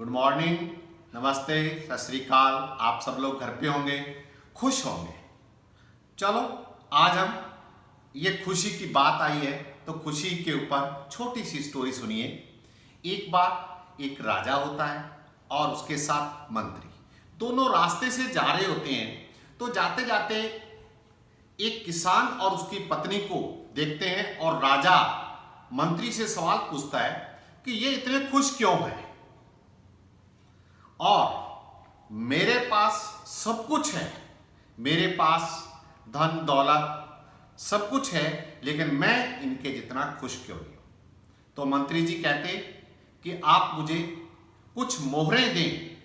Good morning, नमस्ते, सत श्री अकाल। आप सब लोग घर पे होंगे, खुश होंगे। चलो आज हम ये खुशी की बात आई है तो खुशी के ऊपर छोटी सी स्टोरी सुनिए। एक बार एक राजा होता है और उसके साथ मंत्री, दोनों रास्ते से जा रहे होते हैं। तो जाते जाते एक किसान और उसकी पत्नी को देखते हैं और राजा मंत्री से सवाल पूछता है कि ये इतने खुश क्यों है और मेरे पास सब कुछ है, मेरे पास धन दौलत सब कुछ है, लेकिन मैं इनके जितना खुश क्यों नहीं हूं। तो मंत्री जी कहते कि आप मुझे कुछ मोहरें दें,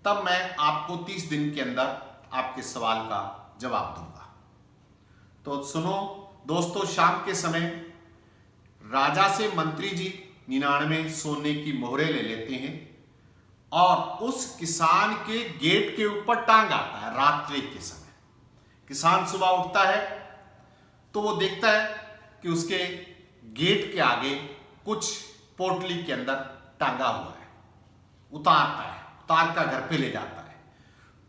तब मैं आपको 30 दिन के अंदर आपके सवाल का जवाब दूंगा। तो सुनो दोस्तों, शाम के समय राजा से मंत्री जी 99 सोने की मोहरें ले लेते हैं और उस किसान के गेट के ऊपर टांग आता है। रात्रि के समय किसान सुबह उठता है तो वो देखता है कि उसके गेट के आगे कुछ पोटली के अंदर टांगा हुआ है। उतारता है, उतार कर घर पे ले जाता है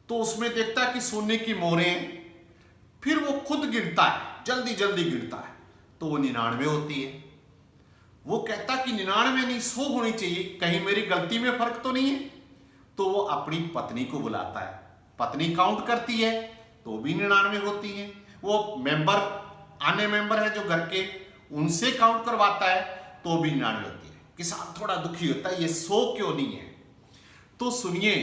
तो उसमें देखता है कि सोने की मोहरें। फिर वो खुद गिनता है, जल्दी जल्दी गिनता है तो वो 99 होती है। वो कहता कि 99 नहीं 100 होनी चाहिए, कहीं मेरी गलती में फर्क तो नहीं है। तो वो अपनी पत्नी को बुलाता है, पत्नी काउंट करती है तो भी 99 होती है। वो आने मेंबर है जो घर के, उनसे काउंट करवाता है तो भी 99 होती है। किसान थोड़ा दुखी होता है, ये 100 क्यों नहीं है। तो सुनिए,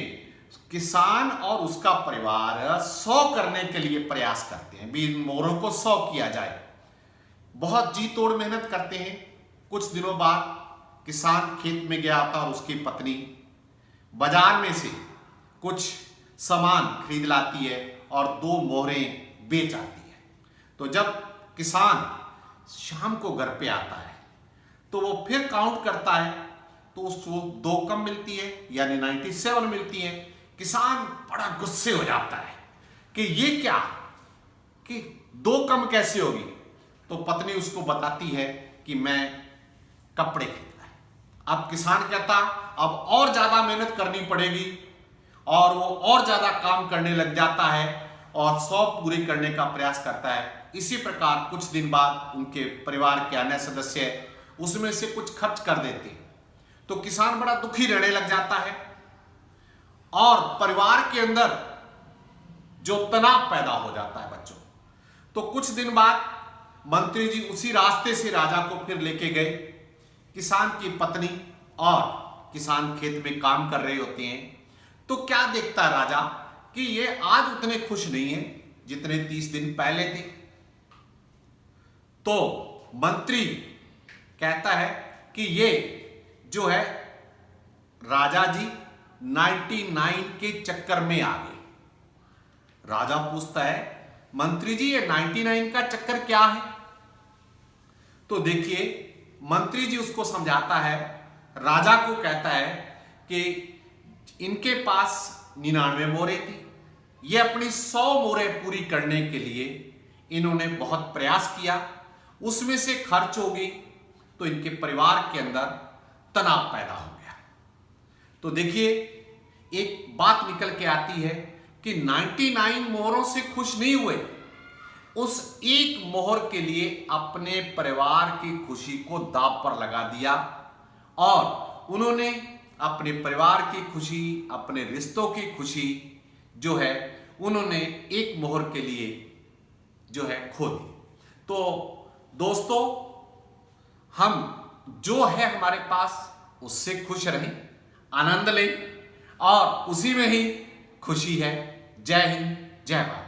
किसान और उसका परिवार 100 करने के लिए प्रयास करते हैं, भी मोहरों को 100 किया जाए। बहुत जी तोड़ मेहनत करते हैं। कुछ दिनों बाद किसान खेत में गया था और उसकी पत्नी बाजार में से कुछ सामान खरीद लाती है और 2 मोहरें बेच आती है। तो जब किसान शाम को घर पे आता है तो वो फिर काउंट करता है तो उसको 2 कम मिलती है, यानी 97 मिलती है। किसान बड़ा गुस्से हो जाता है कि ये क्या, कि 2 कम कैसे होगी। तो पत्नी उसको बताती है कि मैं कपड़े खरीदना है। अब किसान कहता अब और ज्यादा मेहनत करनी पड़ेगी और वो और ज्यादा काम करने लग जाता है और 100 पूरी करने का प्रयास करता है। इसी प्रकार कुछ दिन बाद उनके परिवार के अन्य सदस्य उसमें से कुछ खर्च कर देते हैं। तो किसान बड़ा दुखी रहने लग जाता है और परिवार के अंदर जो तनाव पैदा हो जाता है बच्चों। तो कुछ दिन बाद मंत्री जी उसी रास्ते से राजा को फिर लेके गए। किसान की पत्नी और किसान खेत में काम कर रहे होते हैं। तो क्या देखता है राजा कि ये आज उतने खुश नहीं है जितने 30 दिन पहले थे। तो मंत्री कहता है कि ये जो है राजा जी 99 के चक्कर में आ गए। राजा पूछता है मंत्री जी ये 99 का चक्कर क्या है। तो देखिए मंत्री जी उसको समझाता है, राजा को कहता है कि इनके पास 99 मोहरें थी, ये अपनी 100 मोहरें पूरी करने के लिए इन्होंने बहुत प्रयास किया, उसमें से खर्च हो गई तो इनके परिवार के अंदर तनाव पैदा हो गया। तो देखिए एक बात निकल के आती है कि 99 मोहरों से खुश नहीं हुए, उस एक मोहर के लिए अपने परिवार की खुशी को दांव पर लगा दिया और उन्होंने अपने परिवार की खुशी, अपने रिश्तों की खुशी जो है उन्होंने एक मोहर के लिए जो है खो दी। तो दोस्तों, हम जो है हमारे पास उससे खुश रहें, आनंद लें और उसी में ही खुशी है। जय हिंद, जय भारत।